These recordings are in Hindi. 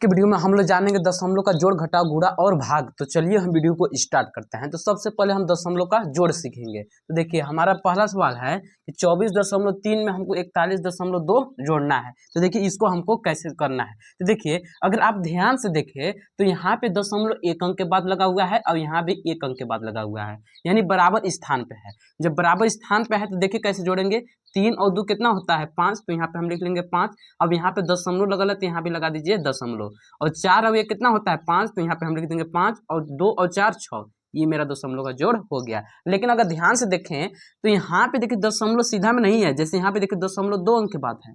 के वीडियो में हम लोग जानेंगे दशमलव का जोड़ घटाव गुणा और भाग। तो चलिए हम वीडियो को स्टार्ट करते हैं। तो सबसे पहले हम दशमलव का जोड़ सीखेंगे। तो देखिए हमारा पहला सवाल है कि 24.3 में हमको 41.2 जोड़ना है। तो देखिए इसको हमको कैसे करना है। तो देखिए अगर आप ध्यान से देखें तो यहाँ पे दशमलव एक अंक के बाद लगा हुआ है और यहाँ भी एक अंक के बाद लगा हुआ है, यानी बराबर स्थान पे है। जब बराबर स्थान पे है तो देखिए कैसे जोड़ेंगे। 3 और 2 कितना होता है 5, तो यहाँ पे हम लिख लेंगे 5। अब यहाँ पे दशमलव लगा तो यहाँ भी लगा दीजिए दशमलव। और 4 अब ये कितना होता है 5, तो यहाँ पे हम लिख देंगे 5 और 2 और 4 6। ये मेरा दशमलव का जोड़ हो गया। लेकिन अगर ध्यान से देखें तो यहाँ पे देखिए दशमलव सीधा में नहीं है। जैसे यहाँ पे देखिए दशमलव 2 अंक के बाद है,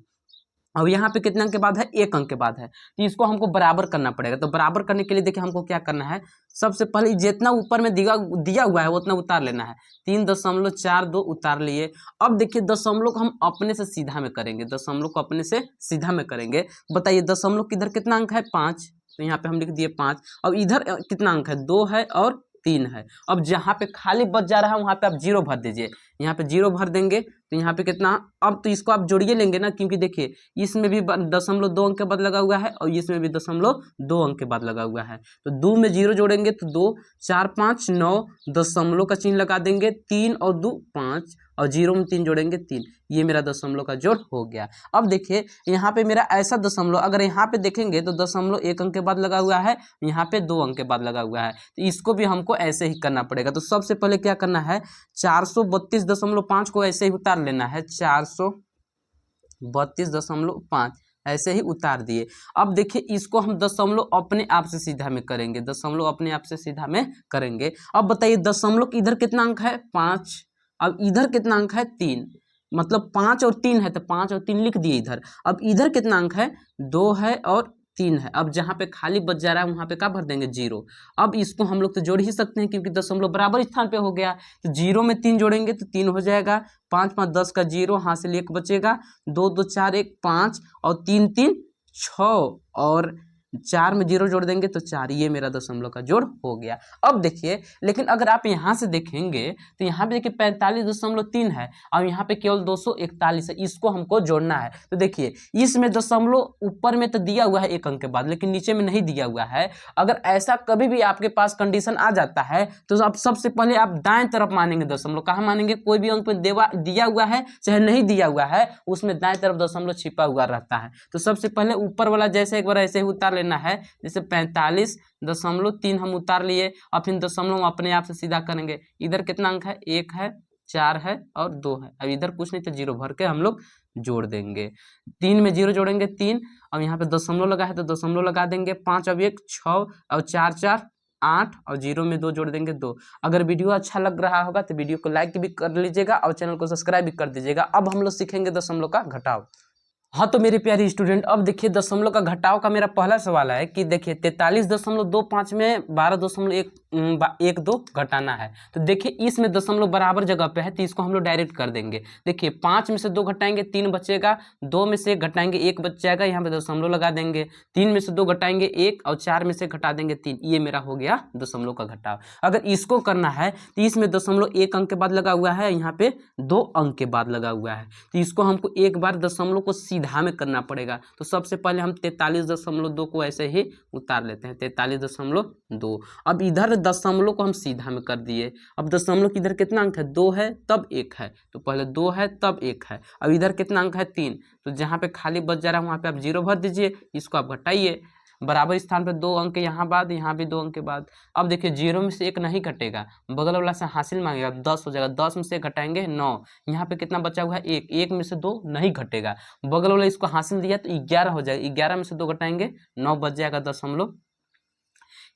अब यहाँ पे कितने अंक के बाद है 1 अंक के बाद है। तो इसको हमको बराबर करना पड़ेगा। तो बराबर करने के लिए देखिए हमको क्या करना है, सबसे पहले जितना ऊपर में दिया हुआ है उतना उतार लेना है। 3.42 उतार लिए। अब देखिए दशमलव को हम अपने से सीधा में करेंगे, दशमलव को अपने से सीधा में करेंगे। बताइए दशमलव की इधर कितना अंक है 5, तो यहाँ पे हम लिख दिए 5। अब इधर कितना अंक है 2 है और 3 है। अब जहाँ पे खाली बच जा रहा है वहाँ पे आप 0 भर दीजिए। यहाँ पे 0 भर देंगे तो यहाँ पे कितना, अब तो इसको आप जोड़िए लेंगे ना, क्योंकि देखिए इसमें भी दशमलव 2 अंक के बाद लगा हुआ है और इसमें भी दशमलव 2 अंक के बाद लगा हुआ है। तो 2 में 0 जोड़ेंगे तो 2 4 5 9, दशमलव का चिन्ह लगा देंगे 3 और 2 5 और 0 में 3 जोड़ेंगे 3। ये मेरा दशमलव का जोड़ हो गया। अब देखिए यहाँ पे मेरा ऐसा दशमलव, अगर यहाँ पे देखेंगे तो दशमलव 1 अंक के बाद लगा हुआ है, यहाँ पे 2 अंक के बाद लगा हुआ है। तो इसको भी हमको ऐसे ही करना पड़ेगा। तो सबसे पहले क्या करना है, 432.5 को ऐसे ही उतार लेना है। 432.5 ऐसे ही उतार दिए। अब देखिए इसको हम दशमलव अपने आप से सीधा में करेंगे, दशमलव अपने आप से सीधा में करेंगे। अब बताइए दशमलव की इधर कितना अंक है 5, अब इधर कितना अंक है 3, मतलब 5 और 3 है तो 5 और 3 लिख दिए इधर। अब इधर कितना अंक है 2 है और 3 है। अब जहाँ पे खाली बच जा रहा है वहाँ पे क्या भर देंगे 0। अब इसको हम लोग तो जोड़ ही सकते हैं क्योंकि दशमलव बराबर स्थान पे हो गया। तो 0 में 3 जोड़ेंगे तो 3 हो जाएगा। 5 5 10 का 0, हासिल 1 बचेगा। 2 2 4 1 5 और 3 3 6 और 4 में 0 जोड़ देंगे तो 4। ये मेरा दशमलव का जोड़ हो गया। अब देखिए लेकिन अगर आप यहाँ से देखेंगे तो यहाँ पे देखिए 45.3 है और यहाँ पे केवल 241 है। इसको हमको जोड़ना है। तो देखिए इसमें दशमलव ऊपर में तो दिया हुआ है 1 अंक के बाद, लेकिन नीचे में नहीं दिया हुआ है। अगर ऐसा कभी भी आपके पास कंडीशन आ जाता है तो आप सबसे पहले आप दाएं तरफ मानेंगे दशमलव। कहाँ मानेंगे, कोई भी अंक में दिया हुआ है चाहे नहीं दिया हुआ है उसमें दाएं तरफ दशमलव छिपा हुआ रहता है। तो सबसे पहले ऊपर वाला जैसे एक बार ऐसे ही उतार लेना है। जैसे 45.3 हम उतार लिए और फिर दशमलव अपने आप से सीधा करेंगे। इधर कितना अंक है 1 है 4 है और 2 है। अब इधर कुछ नहीं तो 0 भर के हम लोग जोड़ देंगे। 3 में 0 जोड़ेंगे 3, अब यहाँ पे दशमलव लगा है तो दशमलव लगा देंगे। 5 अब 1 6 और 4 4 8 और 0 में 2 जोड़ देंगे 2। अगर वीडियो अच्छा लग रहा होगा तो वीडियो को लाइक भी कर लीजिएगा और चैनल को सब्सक्राइब भी कर दीजिएगा। अब हम लोग सीखेंगे दशमलव का घटाव। हाँ तो मेरे प्यारे स्टूडेंट, अब देखिए दशमलव का घटाव का मेरा पहला सवाल है कि देखिए 43.25 में 12.12 घटाना है। तो देखिए इसमें दशमलव बराबर जगह पे है तो इसको हम लोग डायरेक्ट कर देंगे। देखिए 5 में से 2 घटाएंगे 3 बचेगा, 2 में से 1 घटाएंगे 1 बच जाएगा, यहाँ पे दशमलव लगा देंगे। 3 में से 2 घटाएंगे 1 और 4 में से घटा देंगे 3। ये मेरा हो गया दशमलव का घटाव। अगर इसको करना है तो इसमें दशमलव 1 अंक के बाद लगा हुआ है, यहाँ पे 2 अंक के बाद लगा हुआ है। तो इसको हमको एक बार दशमलव को सीधा में करना पड़ेगा। तो सबसे पहले हम 43.2 को ऐसे ही उतार लेते हैं, 43.2। अब इधर दशमलव को हम सीधा में कर दिए। अब दशमलव की इधर कितना अंक है 2 है तब 1 है, तो पहले 2 है तब 1 है। अब इधर कितना अंक है 3, तो जहाँ पे खाली बच जा रहा है वहाँ पे आप 0 भर दीजिए। इसको आप घटाइए, बराबर स्थान पे 2 अंक यहाँ बाद, यहाँ भी 2 अंक के बाद। अब देखिए 0 में से 1 नहीं घटेगा, बगल वाला से हासिल मांगेगा 10 हो जाएगा। 10 में से 1 घटाएंगे 9, यहाँ पे कितना बचा हुआ है 1, 1 में से 2 नहीं घटेगा। बगल वाला इसको हासिल दिया तो 11 हो जाएगा, 11 में से 2 घटाएंगे 9 बच जाएगा दशमलव।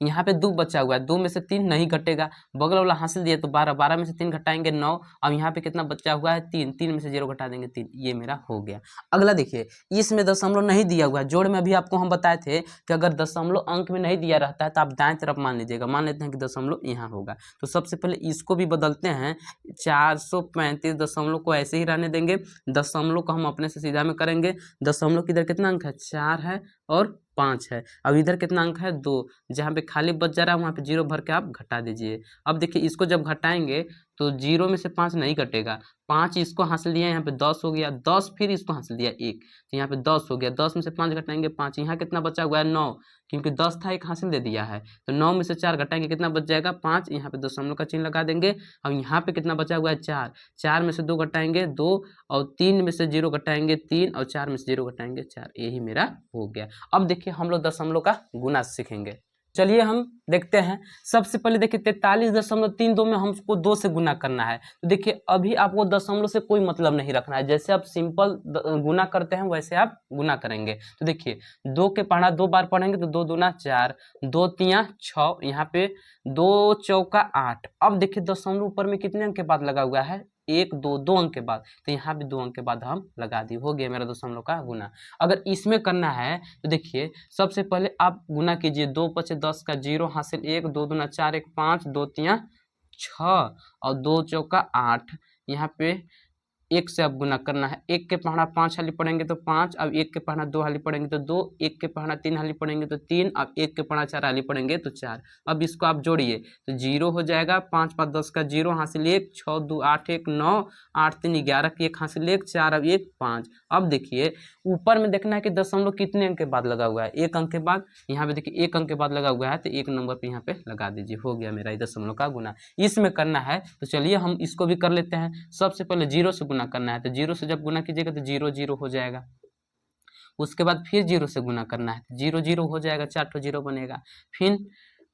यहाँ पे 2 बचा हुआ है, 2 में से 3 नहीं घटेगा, बगल वाला हासिल दिया तो 12, 12 में से 3 घटाएंगे 9। अब यहाँ पे कितना बचा हुआ है 3, 3 में से 0 घटा देंगे 3। ये मेरा हो गया। अगला देखिए इसमें दशमलव नहीं दिया हुआ है। जोड़ में अभी आपको हम बताए थे कि अगर दशमलव अंक में नहीं दिया रहता है तो आप दाएं तरफ मान लीजिएगा। मान लेते हैं कि दशमलव यहाँ होगा, तो सबसे पहले इसको भी बदलते हैं। 435 को ऐसे ही रहने देंगे, दशमलव को हम अपने से सीधा में करेंगे। दशमलव की इधर कितना अंक है 4 है और 5 है। अब इधर कितना अंक है 2, जहाँ पे खाली बच जा रहा है वहाँ पे 0 भर के आप घटा दीजिए। अब देखिए इसको जब घटाएंगे तो 0 में से 5 नहीं कटेगा, 5 इसको हासिल दिया, यहाँ पे 10 हो गया, 10 फिर इसको हासिल दिया 1, तो यहाँ पे 10 हो गया, 10 में से 5 घटाएंगे 5, यहाँ कितना बचा हुआ है 9, क्योंकि 10 था, एक हासिल दे दिया है, तो 9 में से 4 घटाएंगे कितना बच जाएगा 5, यहाँ पे दशमलव का चिन्ह लगा देंगे। अब यहाँ पे कितना बचा हुआ है 4, 4 में से 2 घटाएंगे 2, और 3 में से 0 घटाएंगे 3, और 4 में से 0 घटाएंगे 4, यही मेरा हो गया। अब देखिए हम लोग दशमलव का गुना सीखेंगे। चलिए हम देखते हैं। सबसे पहले देखिए 43.32 में हमको 2 से गुना करना है, तो देखिए अभी आपको दशमलव से कोई मतलब नहीं रखना है, जैसे आप सिंपल गुना करते हैं वैसे आप गुना करेंगे। तो देखिए 2 के पढ़ा 2 बार पढ़ेंगे तो 2 दूना 4, 2 तिया 6, यहाँ पे 2 चौका 8। अब देखिए दशमलव ऊपर में कितने अंक के बाद लगा हुआ है 1 2, 2 अंक के बाद, तो यहाँ भी 2 अंक के बाद हम लगा दिए, हो गया मेरा दशमलव का गुना। अगर इसमें करना है तो देखिए सबसे पहले आप गुना कीजिए, 2 पचे 10 का 0 हासिल 1, 2 दूना 4, 1 5, 2 तिया 6, और 2 चौका 8, यहाँ पे 1 से अब गुना करना है। 1 के पढ़ना 5 हाली पढ़ेंगे तो 5, अब 1 के पढ़ना 2 हाली पढ़ेंगे तो 2, 1 के पढ़ना 3 हाली पढ़ेंगे तो 3, अब 1 के पढ़ना 4 हाली पढ़ेंगे तो 4। अब इसको आप जोड़िए तो 0 हो जाएगा, 5 5 10 का 0 हासिल 1, 6 2 8 1 9, 8 3 11 की 1 हासिल 1, 4 अब 1 5। अब देखिए ऊपर में देखना है कि दशमलव कितने अंक के बाद लगा हुआ है, 1 अंक के बाद, यहाँ पे देखिए 1 अंक के बाद लगा हुआ है, तो 1 नंबर पे यहाँ पे लगा दीजिए, हो गया मेरा दशमलव का गुना। इसमें करना है तो चलिए हम इसको भी कर लेते हैं। सबसे पहले 0 से गुना करना है, तो 0 से जब गुना कीजिएगा तो 0 0 हो जाएगा, उसके बाद फिर 0 से गुना करना है, 0 0 हो जाएगा, 4 ठो 0 बनेगा। फिर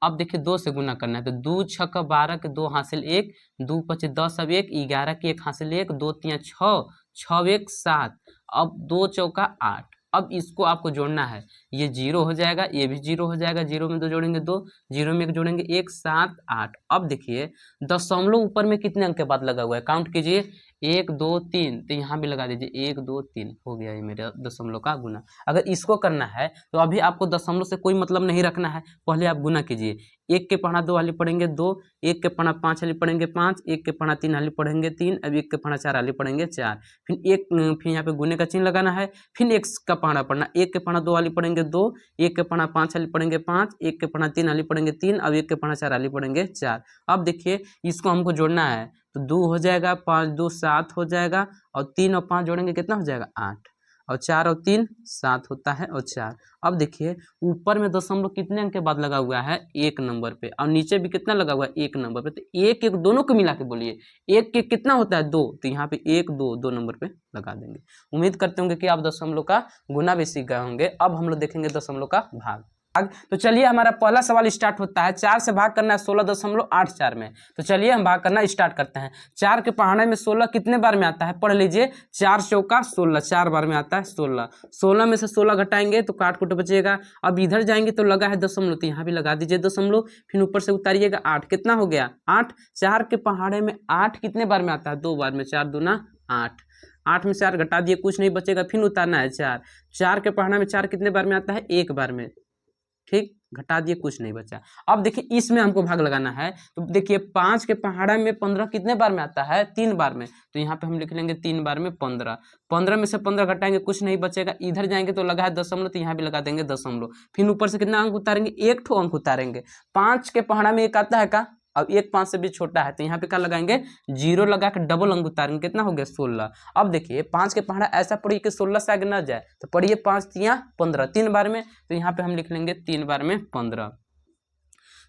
अब देखिए 2 से गुना करना है, तो 2 6 12 के 2 हासिल 1, 2 5 10 अब 1, 11 की 1 हासिल 1, 2 3 6, 6 1 7, अब 2 चौका 8। अब इसको आपको जोड़ना है, ये 0 हो जाएगा, ये भी 0 हो जाएगा, 0 में 2 जोड़ेंगे 2, 0 में 1 जोड़ेंगे 1 7 8। अब देखिए दशमलव ऊपर में कितने अंक के बाद लगा हुआ है, काउंट कीजिए 1 2 3, तो यहाँ भी लगा दीजिए 1 2 3, हो गया ये मेरा दशमलव का गुना। अगर इसको करना है तो अभी आपको दशमलव से कोई मतलब नहीं रखना है, पहले आप गुना कीजिए। 1 के पढ़ना 2 हाली पढ़ेंगे 2, 1 के पढ़ना 5 हाली पढ़ेंगे 5, 1 के पढ़ना 3 हाली पढ़ेंगे 3, अब 1 के पढ़ना 4 हाली पढ़ेंगे 4। फिर यहाँ पे गुने का चिन्ह लगाना है, फिर 1 का पढ़ना 1 के पढ़ना 2 हाली पढ़ेंगे 2, 1 के पढ़ना 5 हाली पढ़ेंगे 5, 1 के पढ़ना 3 हाली पढ़ेंगे 3, अब 1 के पढ़ना 4 हाली पढ़ेंगे 4। अब देखिए इसको हमको जोड़ना है, तो 2 हो जाएगा, 5 2 7 हो जाएगा, और 3 और 5 जोड़ेंगे कितना हो जाएगा 8, और 4 और 3 7 होता है, और 4। अब देखिए ऊपर में दशमलव कितने अंक के बाद लगा हुआ है 1 नंबर पे, और नीचे भी कितना लगा हुआ है 1 नंबर पे, तो 1 1 दोनों को मिला के बोलिए, 1 1 कितना होता है 2, तो यहाँ पे 1 2 2 नंबर पे लगा देंगे। उम्मीद करते होंगे कि आप दशमलव का गुना भी सीख गए होंगे। अब हम लोग देखेंगे दशमलव का भाग। तो चलिए हमारा पहला सवाल स्टार्ट होता है, 4 से भाग करना है 16.84 में। तो चलिए हम भाग करना स्टार्ट करते हैं। 4 के पढ़ाने में 16 कितने बार में आता है, पढ़ लीजिए, 4 चौका 16, 4 बार में आता है 16। 16 में से 16 घटाएंगे तो काट कुट बचेगा। अब इधर जाएंगे तो लगा है दशमलव, तो यहाँ भी लगा दीजिए दशमलव, फिर ऊपर से उतारिएगा 8, कितना हो गया 8। 4 के पहाड़े में 8 कितने बार में आता है, 2 बार में, 4 दूना 8, 8 में से 4 घटा दिए, कुछ नहीं बचेगा, फिर उतारना है 4। 4 के पहाड़ा में 4 कितने बार में आता है, 1 बार में, ठीक, घटा दिए, कुछ नहीं बचा। अब देखिए इसमें हमको भाग लगाना है, तो देखिए 5 के पहाड़ा में 15 कितने बार में आता है, 3 बार में, तो यहाँ पे हम लिख लेंगे 3 बार में 15। 15 में से 15 घटाएंगे, कुछ नहीं बचेगा। इधर जाएंगे तो लगा है दशमलव, तो यहाँ भी लगा देंगे दशमलव, फिर ऊपर से कितना अंक उतारेंगे, 1 ठो अंक उतारेंगे। 5 के पहाड़ा में 1 आता है का, अब 1 5 से भी छोटा है, तो यहाँ पे क्या लगाएंगे 0 लगा के डबल अंक उतारेंगे, कितना हो गया 16। अब देखिए 5 के पहाड़ा ऐसा पढ़िए कि 16 से आगे ना जाए, तो पढ़िए 5 तिया 15, 3 बार में, तो यहाँ पे हम लिख लेंगे 3 बार में 15।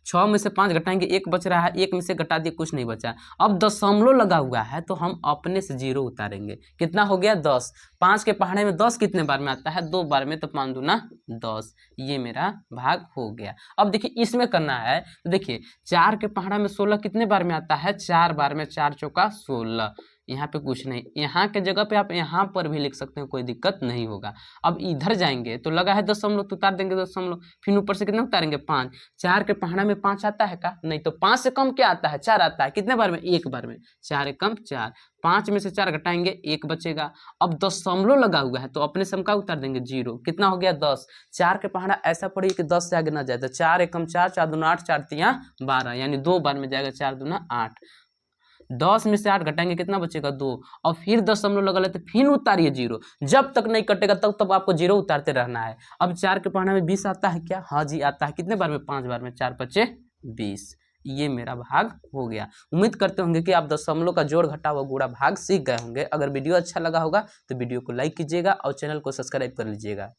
6 में से 5 घटाएंगे, 1 बच रहा है, 1 में से घटा दिए, कुछ नहीं बचा। अब दशमलव लगा हुआ है तो हम अपने से 0 उतारेंगे, कितना हो गया 10। 5 के पहाड़े में 10 कितने बार में आता है, 2 बार में, तो 5 दूना 10, ये मेरा भाग हो गया। अब देखिए इसमें करना है, तो देखिए 4 के पहाड़ा में 16 कितने बार में आता है, 4 बार में, 4 चौका 16, यहाँ पे कुछ नहीं, यहाँ के जगह पे आप यहाँ पर भी लिख सकते हैं, कोई दिक्कत नहीं होगा। अब इधर जाएंगे तो लगा है दशमलव, तो उतार देंगे दशमलव, फिर ऊपर से कितना उतारेंगे 5। 4 के पहाड़ा में 5 आता है का, नहीं, तो 5 से कम क्या आता है, 4 आता है, कितने बार में, 1 बार में, 4 एक कम 4। 5 में से 4 घटाएंगे, 1 बचेगा। अब दशमलव लगा हुआ है तो अपने से हम क्या उतार देंगे 0, कितना हो गया 10। 4 के पहाड़ा ऐसा पड़िए कि 10 से आगे ना जाए, तो 4 एक कम 4, 4 दूना 8, 4 तिया 12, यानी 2 बार में जाएगा, 4 दूना 8। 10 में से 8 घटाएंगे, कितना बचेगा 2, और फिर दशमलव लगा लेते, फिर उतारिए 0, जब तक नहीं कटेगा तब आपको 0 उतारते रहना है। अब 4 के पहाड़ा में 20 आता है क्या, हाँ जी आता है, कितने बार में, 5 बार में, 4 5 20, ये मेरा भाग हो गया। उम्मीद करते होंगे कि आप दशमलव का जोड़ घटाव व गुणा भाग सीख गए होंगे। अगर वीडियो अच्छा लगा होगा तो वीडियो को लाइक कीजिएगा और चैनल को सब्सक्राइब कर लीजिएगा।